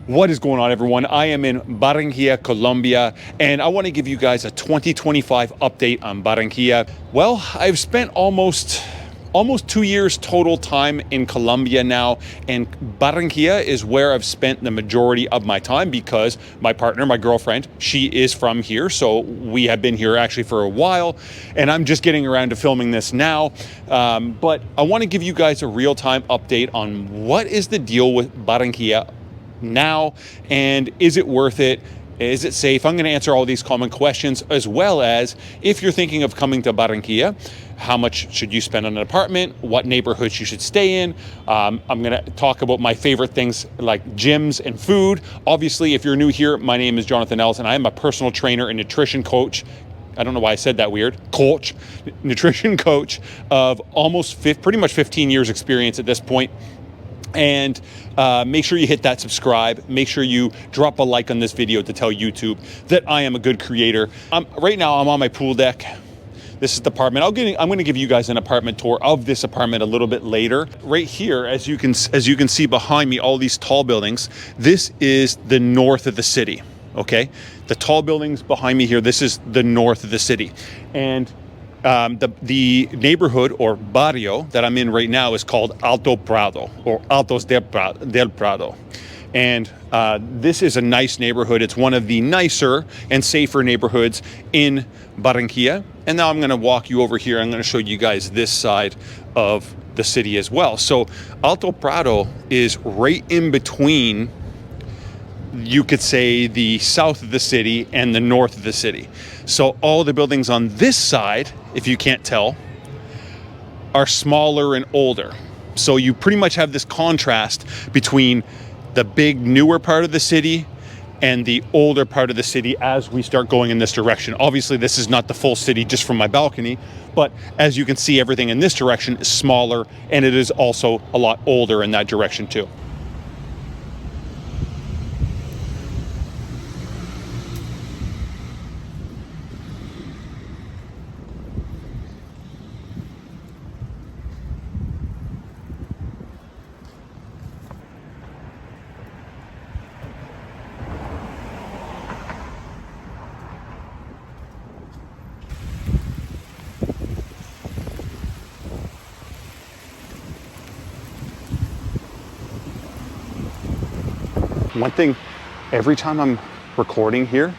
What is going on, everyone? I am in Barranquilla, Colombia, and I want to give you guys a 2025 update on Barranquilla. Well, I've spent almost 2 years total time in Colombia now, and Barranquilla is where I've spent the majority of my time because my partner, my girlfriend, she is from here, so we have been here actually for a while, and I'm just getting around to filming this now. But I want to give you guys a real-time update on what is the deal with Barranquilla now, and is it worth it? Is it safe? I'm going to answer all these common questions, as well as if you're thinking of coming to Barranquilla, how much should you spend on an apartment, what neighborhoods you should stay in. I'm going to talk about my favorite things like gyms and food. Obviously, if you're new here, my name is Jonathan Ellis, and I am a personal trainer and nutrition coach. I don't know why I said that weird. Nutrition coach of pretty much 15 years experience at this point. And make sure you hit that subscribe. Make sure you drop a like on this video to tell YouTube that I am a good creator. Right now, I'm on my pool deck. This is the apartment. I'm going to give you guys an apartment tour of this apartment a little bit later. Right here, as you can see behind me, all these tall buildings. This is the north of the city. Okay, the tall buildings behind me here. This is the north of the city, and the neighborhood or barrio that I'm in right now is called Alto Prado, or Altos del Prado. And this is a nice neighborhood. It's one of the nicer and safer neighborhoods in Barranquilla. And now I'm going to walk you over here. I'm going to show you guys this side of the city as well. So Alto Prado is right in between, you could say, the south of the city and the north of the city. So all the buildings on this side, if you can't tell, are smaller and older. So you pretty much have this contrast between the big newer part of the city and the older part of the city as we start going in this direction. Obviously, this is not the full city just from my balcony, but as you can see, everything in this direction is smaller, and it is also a lot older in that direction too. One thing, every time I'm recording here,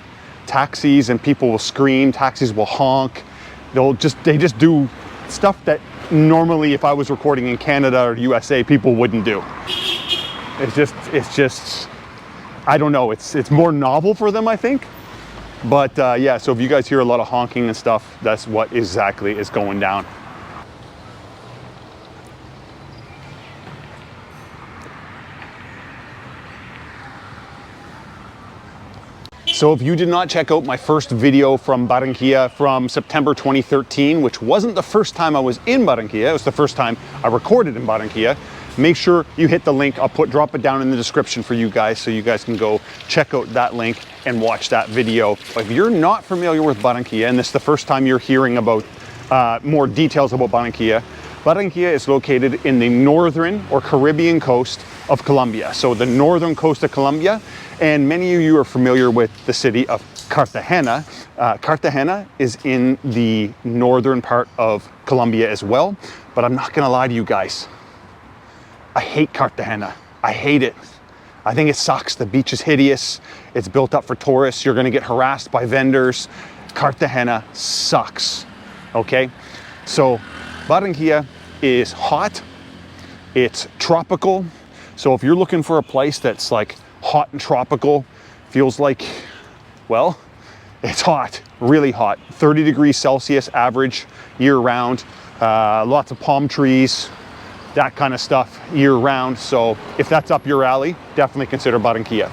taxis and people will scream, taxis will honk. They just do stuff that normally if I was recording in Canada or USA, people wouldn't do. It's just, I don't know, it's more novel for them, I think. But yeah, so if you guys hear a lot of honking and stuff, that's what exactly is going down. So if you did not check out my first video from Barranquilla from September 2013, which wasn't the first time I was in Barranquilla, it was the first time I recorded in Barranquilla, make sure you hit the link. I'll drop it down in the description for you guys so you guys can go check out that link and watch that video. If you're not familiar with Barranquilla and this is the first time you're hearing about more details about Barranquilla, Barranquilla is located in the northern or Caribbean coast of Colombia. So the northern coast of Colombia, and many of you are familiar with the city of Cartagena. Cartagena is in the northern part of Colombia as well, but I'm not gonna lie to you guys. I hate Cartagena. I hate it. I think it sucks. The beach is hideous. It's built up for tourists. You're gonna get harassed by vendors. Cartagena sucks, okay? So Barranquilla is hot. It's tropical. So if you're looking for a place that's like hot and tropical, feels like, well, it's hot, really hot. 30 degrees Celsius average year round. Lots of palm trees, that kind of stuff year round. So if that's up your alley, definitely consider Barranquilla.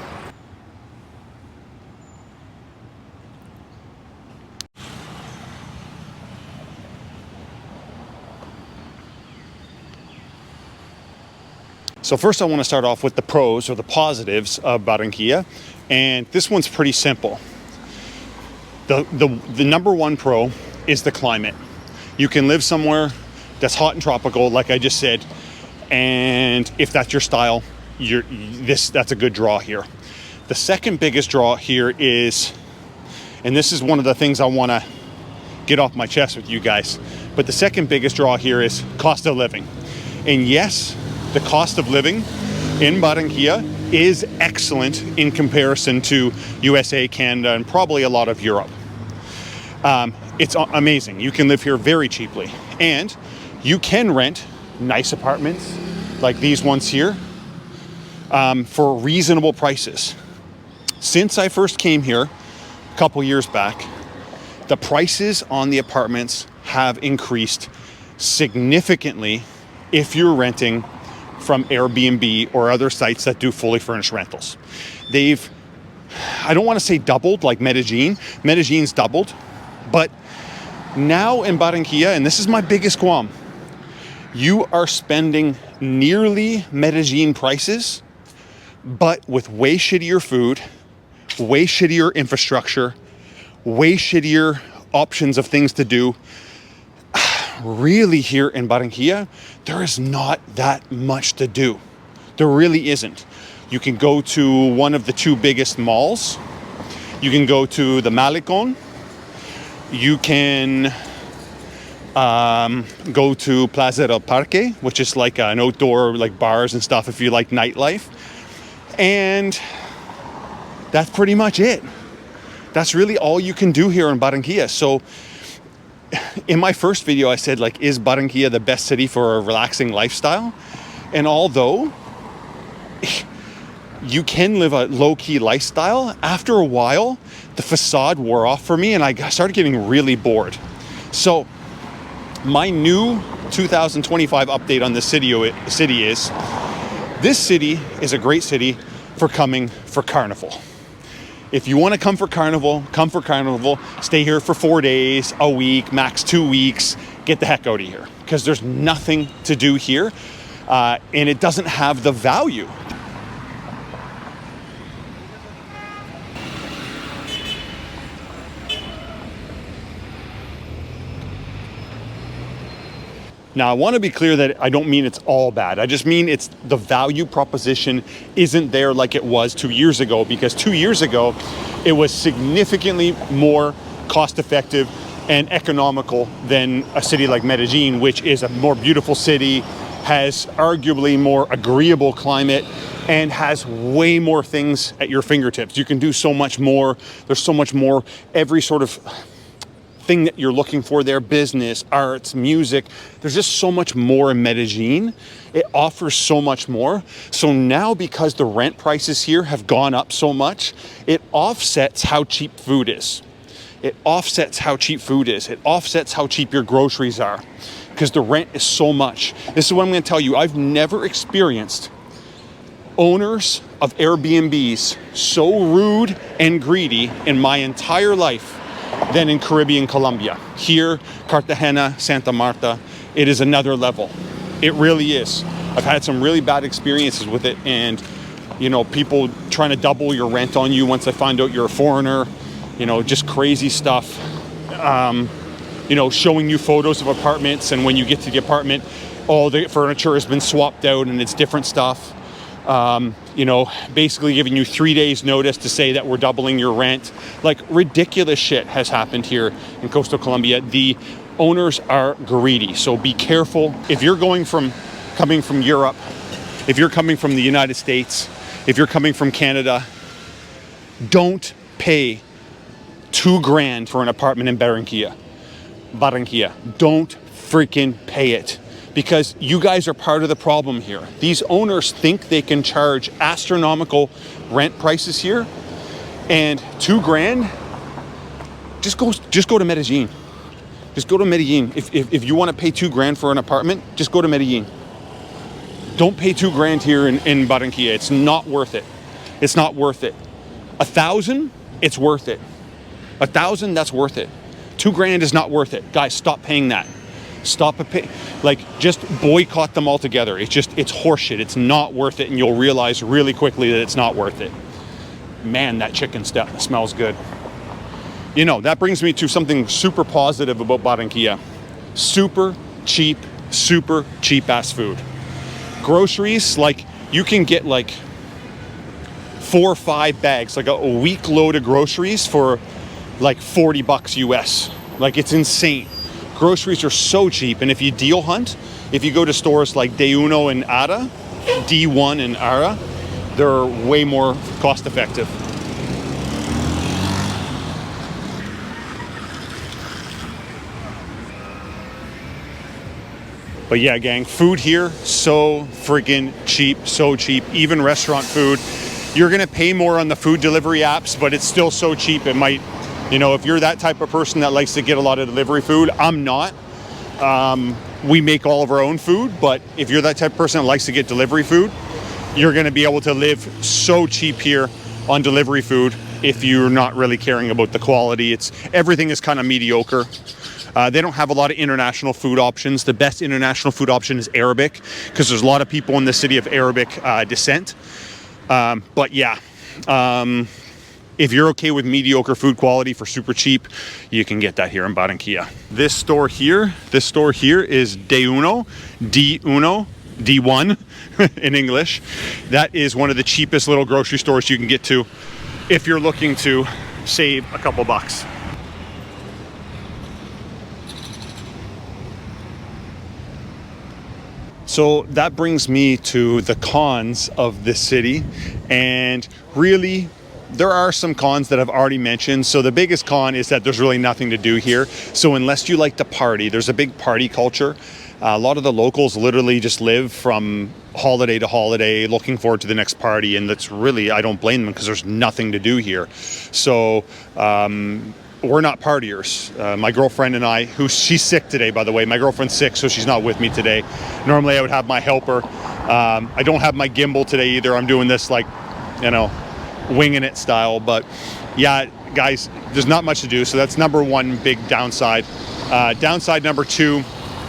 So first I want to start off with the pros or the positives of Barranquilla, and this one's pretty simple. The number one pro is the climate. You can live somewhere that's hot and tropical, like I just said, and if that's your style, that's a good draw here. The second biggest draw here is, and this is one of the things I want to get off my chest with you guys, but the second biggest draw here is cost of living. And yes, the cost of living in Barranquilla is excellent in comparison to USA, Canada, and probably a lot of Europe. It's amazing. You can live here very cheaply, and you can rent nice apartments like these ones here for reasonable prices. Since I first came here a couple years back, the prices on the apartments have increased significantly if you're renting from Airbnb or other sites that do fully furnished rentals. They've, I don't want to say doubled like Medellin. Medellin's doubled, but now in Barranquilla, and this is my biggest qualm, you are spending nearly Medellin prices, but with way shittier food, way shittier infrastructure, way shittier options of things to do. Really, here in Barranquilla, there is not that much to do. There really isn't. You can go to one of the two biggest malls. You can go to the Malecón. You can go to Plaza del Parque, which is like an outdoor like bars and stuff if you like nightlife. And that's pretty much it. That's really all you can do here in Barranquilla. So in my first video, I said, like, is Barranquilla the best city for a relaxing lifestyle? And although you can live a low-key lifestyle, after a while, the facade wore off for me and I started getting really bored. So my new 2025 update on the city is, this city is a great city for coming for Carnival. If you want to come for Carnival, come for Carnival. Stay here for 4 days, a week, max 2 weeks. Get the heck out of here, because there's nothing to do here, and it doesn't have the value. Now, I want to be clear that I don't mean it's all bad. I just mean it's the value proposition isn't there like it was 2 years ago, because 2 years ago, it was significantly more cost effective and economical than a city like Medellin, which is a more beautiful city, has arguably more agreeable climate, and has way more things at your fingertips. You can do so much more. There's so much more, every sort of thing that you're looking for there, business, arts, music. There's just so much more in Medellin. It offers so much more. So now, because the rent prices here have gone up so much, it offsets how cheap food is. It offsets how cheap food is. It offsets how cheap your groceries are, because the rent is so much. This is what I'm going to tell you. I've never experienced owners of Airbnbs so rude and greedy in my entire life than in Caribbean Colombia. Here, Cartagena, Santa Marta, it is another level. It really is. I've had some really bad experiences with it, and you know, people trying to double your rent on you once they find out you're a foreigner, you know, just crazy stuff. You know, showing you photos of apartments, and when you get to the apartment, all the furniture has been swapped out and it's different stuff. You know, basically giving you 3 days notice to say that we're doubling your rent. Like, ridiculous shit has happened here in Coastal Colombia. The owners are greedy, so be careful. If you're coming from Europe, if you're coming from the United States, if you're coming from Canada, don't pay $2,000 for an apartment in Barranquilla. Don't freaking pay it. Because you guys are part of the problem here. These owners think they can charge astronomical rent prices here, and $2,000. Just go to Medellin. Just go to Medellin. If you want to pay $2,000 for an apartment, just go to Medellin. Don't pay $2,000 here in Barranquilla. It's not worth it. It's not worth it. $1,000, it's worth it. $1,000, that's worth it. $2,000 is not worth it. Guys, stop paying that. Stop it. Like, just boycott them altogether. It's horseshit. It's not worth it, and you'll realize really quickly that it's not worth it. Man, that chicken smells good. You know, that brings me to something super positive about Barranquilla. Super cheap ass food. Groceries, like, you can get like 4 or 5 bags, like a week load of groceries for like $40 US. Like, it's insane. Groceries are so cheap. And if you deal hunt, if you go to stores like D1 and Ara, D1 and Ara, they're way more cost effective. But yeah, gang, food here, so friggin' cheap, so cheap. Even restaurant food, you're gonna pay more on the food delivery apps, but it's still so cheap. It might, you know, if you're that type of person that likes to get a lot of delivery food, I'm not. We make all of our own food, but if you're that type of person that likes to get delivery food, you're gonna be able to live so cheap here on delivery food if you're not really caring about the quality. Everything is kind of mediocre. They don't have a lot of international food options. The best international food option is Arabic, because there's a lot of people in the city of Arabic descent. But yeah, if you're okay with mediocre food quality for super cheap, you can get that here in Barranquilla. This store here is D1 in English. That is one of the cheapest little grocery stores you can get to if you're looking to save a couple bucks. So that brings me to the cons of this city, and really there are some cons that I've already mentioned. So the biggest con is that there's really nothing to do here. So unless you like to party, there's a big party culture. A lot of the locals literally just live from holiday to holiday, looking forward to the next party, and that's really, I don't blame them, because there's nothing to do here. So we're not partiers. My girlfriend and I, she's sick today, by the way. My girlfriend's sick, so she's not with me today. Normally I would have my helper. I don't have my gimbal today either. I'm doing this like, you know, winging it style. But yeah, guys, there's not much to do. So that's number one big downside. Downside number two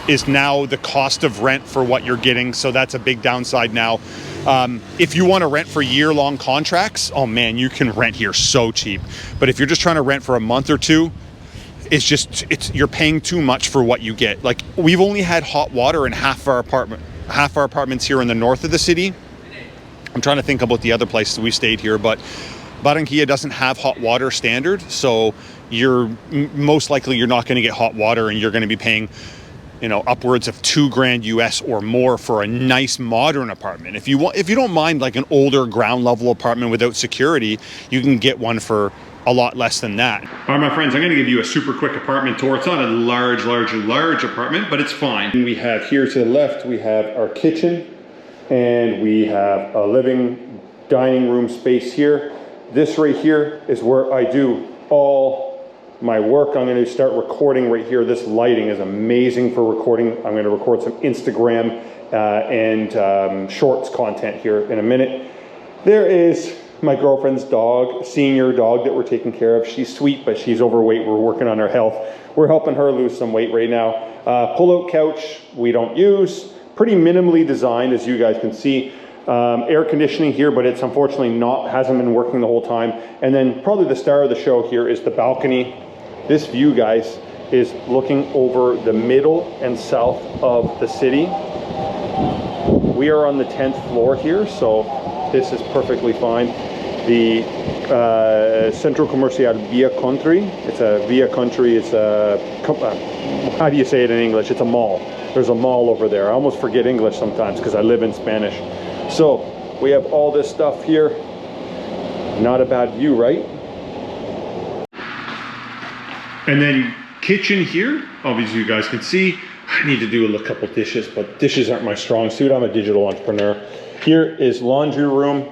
is now the cost of rent for what you're getting. So that's a big downside now. If you want to rent for year-long contracts, oh man, you can rent here so cheap. But if you're just trying to rent for a month or two, you're paying too much for what you get. Like, we've only had hot water in half our apartments here in the north of the city. I'm trying to think about the other places we stayed here, but Barranquilla doesn't have hot water standard, so most likely you're not going to get hot water, and you're going to be paying, you know, upwards of $2,000 US or more for a nice modern apartment. If you don't mind like an older ground level apartment without security, you can get one for a lot less than that. All right, my friends, I'm going to give you a super quick apartment tour. It's not a large apartment, but it's fine. We have here to the left, we have our kitchen, and we have a living dining room space here. This right here is where I do all my work. I'm going to start recording right here. This lighting is amazing for recording. I'm going to record some Instagram and shorts content here in a minute. There is my girlfriend's dog, senior dog that we're taking care of. She's sweet, but she's overweight. We're working on her health. We're helping her lose some weight right now. Pull-out couch we don't use. Pretty minimally designed, as you guys can see. Air conditioning here, but it's unfortunately hasn't been working the whole time. And then probably the star of the show here is the balcony. This view, guys, is looking over the middle and south of the city. We are on the 10th floor here, so this is perfectly fine. The Centro Comercial Via Country. It's a Via Country. It's a, how do you say it in English? It's a mall. There's a mall over there. I almost forget English sometimes because I live in Spanish. So we have all this stuff here. Not a bad view, right? And then kitchen here, obviously you guys can see. I need to do a couple dishes, but dishes aren't my strong suit. I'm a digital entrepreneur. Here is laundry room,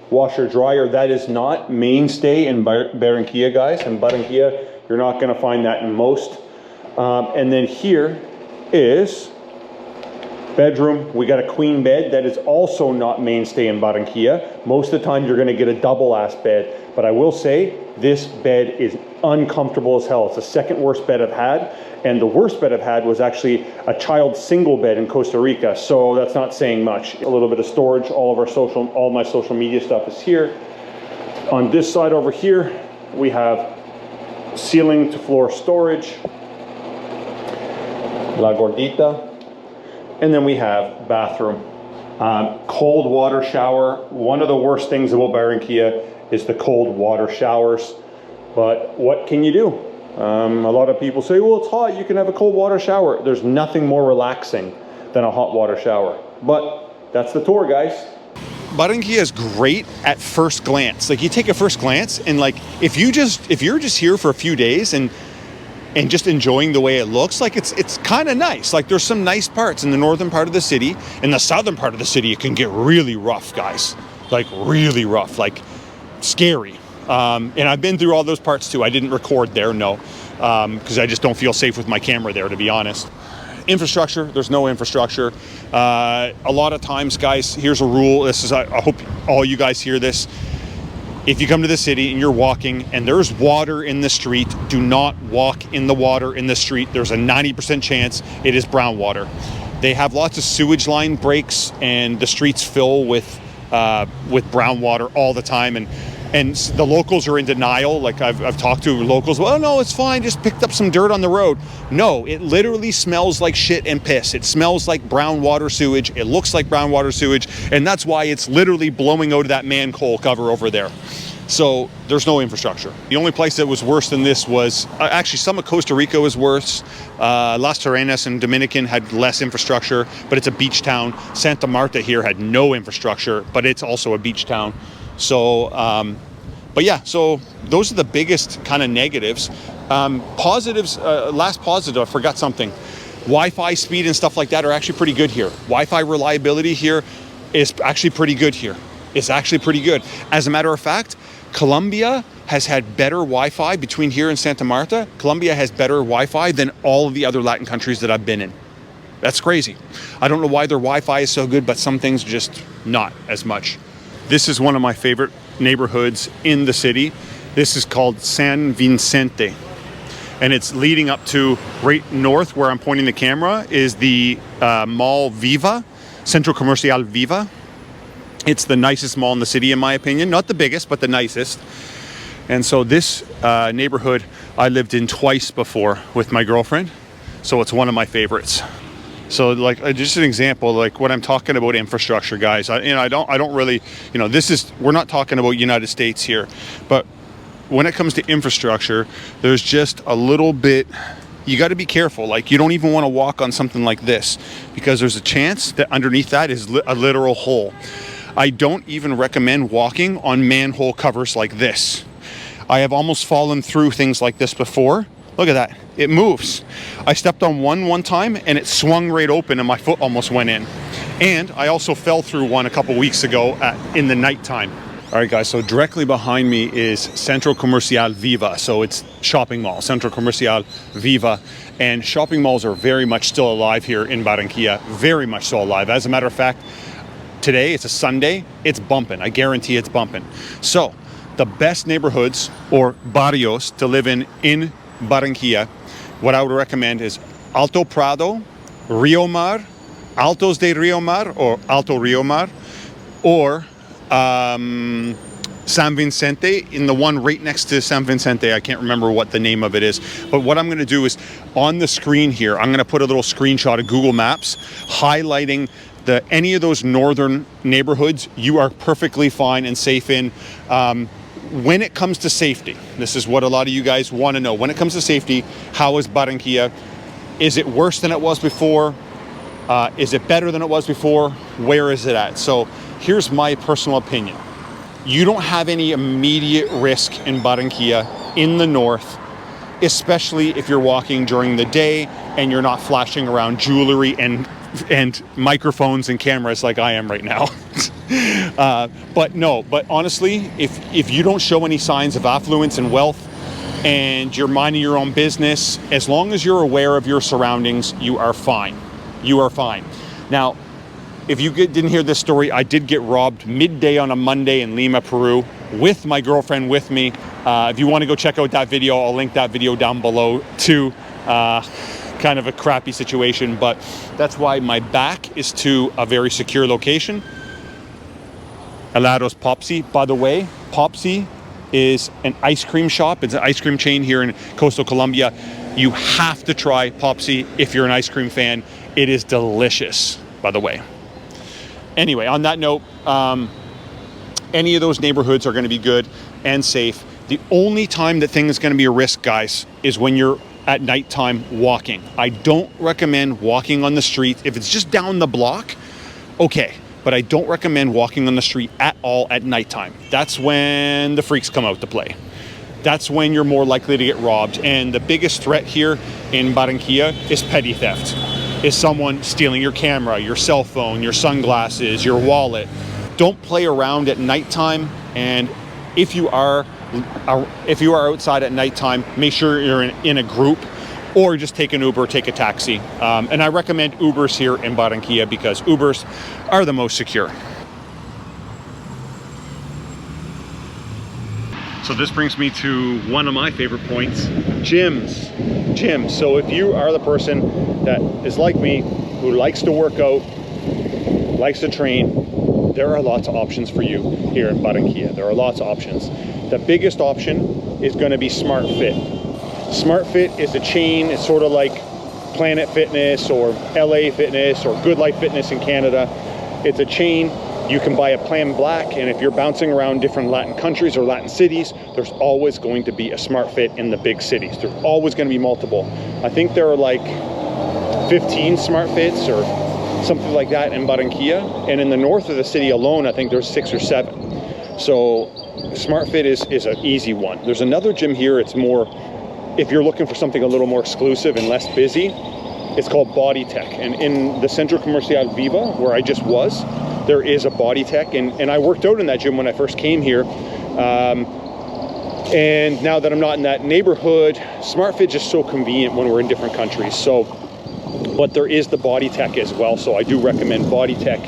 washer dryer. That is not mainstay in Barranquilla, guys. In Barranquilla, you're not gonna find that in most. And then here is bedroom. We got a queen bed. That is also not mainstay in Barranquilla. Most of the time you're gonna get a double ass bed. But I will say, this bed is uncomfortable as hell. It's the second worst bed I've had. And the worst bed I've had was actually a child single bed in Costa Rica. So that's not saying much. A little bit of storage. All my social media stuff is here. On this side over here, we have ceiling to floor storage. La Gordita. And then we have bathroom. Cold water shower. One of the worst things about Barranquilla is the cold water showers. But what can you do? A lot of people say, well, it's hot, you can have a cold water shower. There's nothing more relaxing than a hot water shower. But that's the tour, guys. Barranquilla is great at first glance. Like, you take a first glance, and like, if you're just here for a few days and just enjoying the way it looks, like it's kind of nice. Like, there's some nice parts in the northern part of the city. In the southern part of the city, it can get really rough, guys. Like, really rough, like scary. And I've been through all those parts too. I didn't record there, no, because I just don't feel safe with my camera there, to be honest. Infrastructure, there's no infrastructure. A lot of times, guys, here's a rule. I hope all you guys hear this. If you come to the city and you're walking and there's water in the street, do not walk in the water in the street. There's a 90% chance it is brown water. They have lots of sewage line breaks, and the streets fill with brown water all the time. And the locals are in denial. Like, I've talked to locals, well, no, it's fine, just picked up some dirt on the road. No, it literally smells like shit and piss. It smells like brown water sewage. It looks like brown water sewage. And that's why it's literally blowing out of that manhole cover over there. So there's no infrastructure. The only place that was worse than this was, actually some of Costa Rica was worse. Las Terrenas and Dominican had less infrastructure, but it's a beach town. Santa Marta here had no infrastructure, but it's also a beach town. So, but yeah, so those are the biggest kind of negatives. Positives, last positive, I forgot something. Wi-Fi speed and stuff like that are actually pretty good here. Wi-Fi reliability here is actually pretty good here. It's actually pretty good. As a matter of fact, Colombia has had better Wi-Fi between here and Santa Marta. Colombia has better Wi-Fi than all of the other Latin countries that I've been in. That's crazy. I don't know why their Wi-Fi is so good, but some things just not as much. This is one of my favorite neighborhoods in the city. This is called San Vicente. And it's leading up to right north where I'm pointing the camera is the mall Viva, Centro Comercial Viva. It's the nicest mall in the city, in my opinion. Not the biggest, but the nicest. And so this neighborhood I lived in twice before with my girlfriend. So it's one of my favorites. So, like, just an example, like when I'm talking about infrastructure, guys, I don't really, we're not talking about United States here, but when it comes to infrastructure, there's just a little bit, you got to be careful. Like, you don't even want to walk on something like this because there's a chance that underneath that is a literal hole. I don't even recommend walking on manhole covers like this. I have almost fallen through things like this before. Look at that. It moves. I stepped on one time and it swung right open and my foot almost went in. And I also fell through one a couple weeks ago in the nighttime. All right, guys, so directly behind me is Centro Comercial Viva. So it's shopping mall, Centro Comercial Viva. And shopping malls are very much still alive here in Barranquilla. Very much so alive. As a matter of fact, today, it's a Sunday, it's bumping. I guarantee it's bumping. So the best neighborhoods or barrios to live in Barranquilla, what I would recommend is Alto Prado, Rio Mar, Altos de Rio Mar or Alto Rio Mar, or San Vicente, in the one right next to San Vicente. I can't remember what the name of it is, but what I'm going to do is on the screen here, I'm going to put a little screenshot of Google Maps highlighting any of those northern neighborhoods you are perfectly fine and safe in. When it comes to safety, this is what a lot of you guys want to know. When it comes to safety, how is Barranquilla? Is it worse than it was before? Is it better than it was before? Where is it at? So here's my personal opinion. You don't have any immediate risk in Barranquilla in the north, especially if you're walking during the day and you're not flashing around jewelry and microphones and cameras like I am right now. But honestly, if you don't show any signs of affluence and wealth and you're minding your own business, as long as you're aware of your surroundings, you are fine. You are fine. Now, if you didn't hear this story, I did get robbed midday on a Monday in Lima, Peru, with my girlfriend with me. If you want to go check out that video, I'll link that video down below too. Kind of a crappy situation, but that's why my back is to a very secure location. Helados Popsi, by the way, Popsi is an ice cream shop. It's an ice cream chain here in coastal Colombia. You have to try Popsi if you're an ice cream fan. It is delicious, by the way. Anyway, on that note, any of those neighborhoods are going to be good and safe. The only time that thing is going to be a risk, guys, is when you're at nighttime walking. I don't recommend walking on the street. If it's just down the block, okay. But I don't recommend walking on the street at all at nighttime. That's when the freaks come out to play. That's when you're more likely to get robbed. And the biggest threat here in Barranquilla is petty theft. Is someone stealing your camera, your cell phone, your sunglasses, your wallet. Don't play around at nighttime. And if you are outside at nighttime, make sure you're in a group, or just take an Uber, take a taxi. And I recommend Ubers here in Barranquilla because Ubers are the most secure. So this brings me to one of my favorite points, gyms. Gyms. So if you are the person that is like me, who likes to work out, likes to train, there are lots of options for you here in Barranquilla. There are lots of options. The biggest option is going to be SmartFit. SmartFit is a chain. It's sort of like Planet Fitness or LA Fitness or Good Life Fitness in Canada. It's a chain. You can buy a Plan Black, and if you're bouncing around different Latin countries or Latin cities, there's always going to be a SmartFit in the big cities. There's always going to be multiple. I think there are like 15 SmartFits or something like that in Barranquilla, and in the north of the city alone, I think there's 6 or 7. So SmartFit is an easy one. There's another gym here. It's more, if you're looking for something a little more exclusive and less busy, it's called Body Tech. And in the Centro Comercial Viva, where I just was, there is a Body Tech. And I worked out in that gym when I first came here. And now that I'm not in that neighborhood, SmartFit is just so convenient when we're in different countries. So, but there is the Body Tech as well. So I do recommend Body Tech.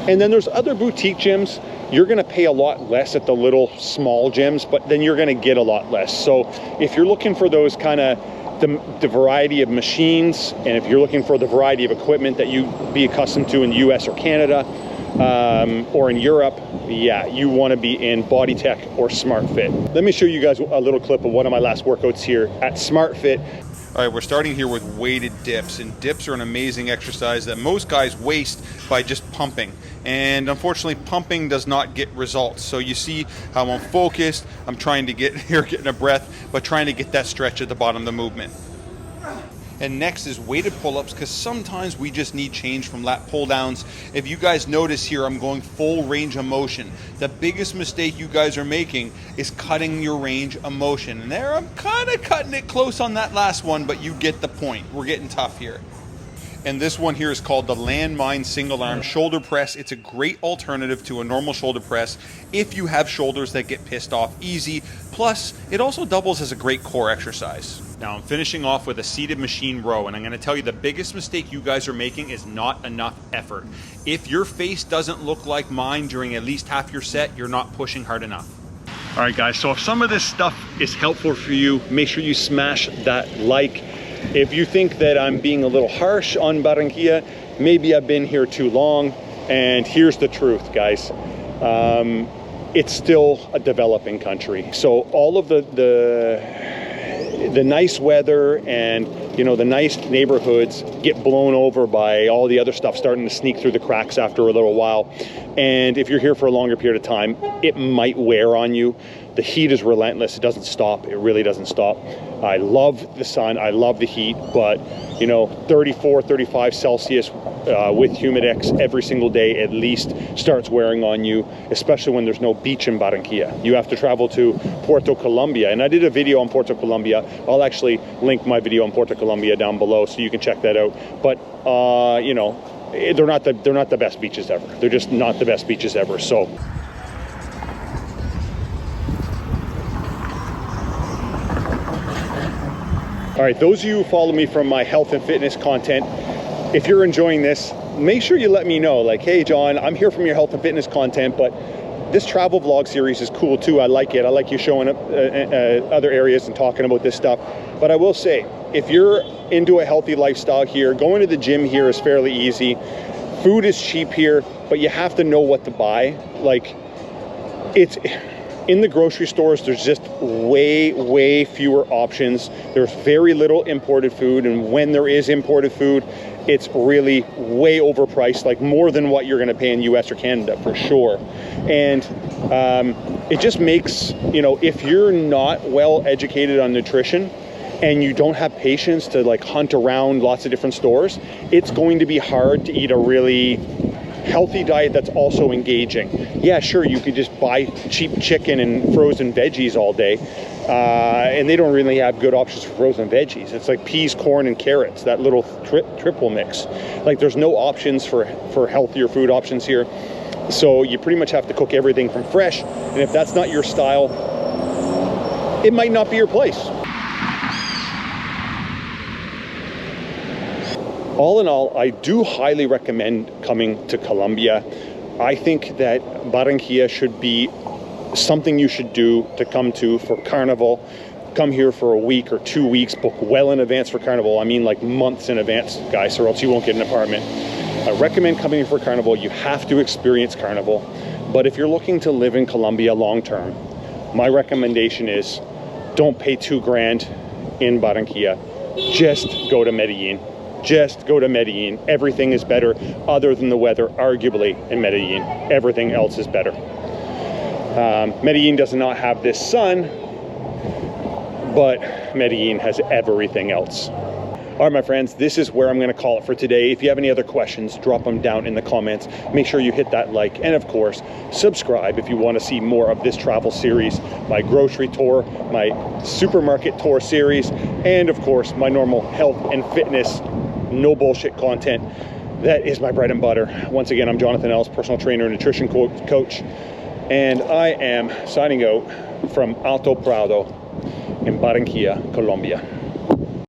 And then there's other boutique gyms. You're going to pay a lot less at the little small gyms, but then you're going to get a lot less. So if you're looking for those kind of the variety of machines, and if you're looking for the variety of equipment that you be accustomed to in the US or Canada or in Europe, yeah, you want to be in Body Tech or SmartFit. Let me show you guys a little clip of one of my last workouts here at SmartFit. All right, we're starting here with weighted dips, and dips are an amazing exercise that most guys waste by just pumping. And unfortunately, pumping does not get results. So you see how I'm focused, I'm trying to get here, getting a breath, but trying to get that stretch at the bottom of the movement. And next is weighted pull-ups, because sometimes we just need change from lat pull-downs. If you guys notice here, I'm going full range of motion. The biggest mistake you guys are making is cutting your range of motion. And there, I'm kind of cutting it close on that last one, but you get the point. We're getting tough here. And this one here is called the Landmine Single Arm Shoulder Press. It's a great alternative to a normal shoulder press if you have shoulders that get pissed off easy. Plus, it also doubles as a great core exercise. Now I'm finishing off with a seated machine row, and I'm going to tell you the biggest mistake you guys are making is not enough effort. If your face doesn't look like mine during at least half your set, you're not pushing hard enough. All right, guys, so if some of this stuff is helpful for you, make sure you smash that like. If you think that I'm being a little harsh on Barranquilla, maybe I've been here too long. And here's the truth, guys. It's still a developing country. So all of the nice weather and, you know, the nice neighborhoods get blown over by all the other stuff starting to sneak through the cracks after a little while. And if you're here for a longer period of time, it might wear on you. The heat is relentless. It doesn't stop. It really doesn't stop. I love the sun. I love the heat, but you know, 34, 35 Celsius with Humidex every single day at least starts wearing on you, especially when there's no beach in Barranquilla. You have to travel to Puerto Colombia, and I did a video on Puerto Colombia. I'll actually link my video on Puerto Colombia down below so you can check that out. But you know, they're not the best beaches ever. They're just not the best beaches ever. So all right, those of you who follow me from my health and fitness content, if you're enjoying this, make sure you let me know, like, hey John, I'm here from your health and fitness content, but this travel vlog series is cool too. I like it. I like you showing up other areas and talking about this stuff. But I will say, if you're into a healthy lifestyle here, going to the gym here is fairly easy. Food is cheap here, but you have to know what to buy. Like, it's in the grocery stores, there's just way fewer options. There's very little imported food, and when there is imported food, it's really way overpriced, like more than what you're going to pay in US or Canada for sure. And it just makes, you know, if you're not well educated on nutrition and you don't have patience to like hunt around lots of different stores, it's going to be hard to eat a really healthy diet that's also engaging. Yeah, sure, you could just buy cheap chicken and frozen veggies all day, and they don't really have good options for frozen veggies. It's like peas, corn, and carrots, that little triple mix. Like, there's no options for healthier food options here. So you pretty much have to cook everything from fresh, and if that's not your style, it might not be your place. All in all, I do highly recommend coming to Colombia. I think that Barranquilla should be something you should do to come to for Carnival. Come here for a week or 2 weeks, book well in advance for Carnival. I mean like months in advance, guys, or else you won't get an apartment. I recommend coming here for Carnival. You have to experience Carnival. But if you're looking to live in Colombia long term, my recommendation is don't pay $2,000 in Barranquilla. Just go to Medellin. Just go to Medellin. Everything is better other than the weather, arguably, in Medellin. Everything else is better. Medellin does not have this sun, but Medellin has everything else. All right, my friends, this is where I'm going to call it for today. If you have any other questions, drop them down in the comments. Make sure you hit that like, and of course, subscribe if you want to see more of this travel series, my grocery tour, my supermarket tour series, and of course, my normal health and fitness, no bullshit content. That is my bread and butter. Once again, I'm Jonathan Ellis, personal trainer and nutrition coach, and I am signing out from Alto Prado in Barranquilla, Colombia.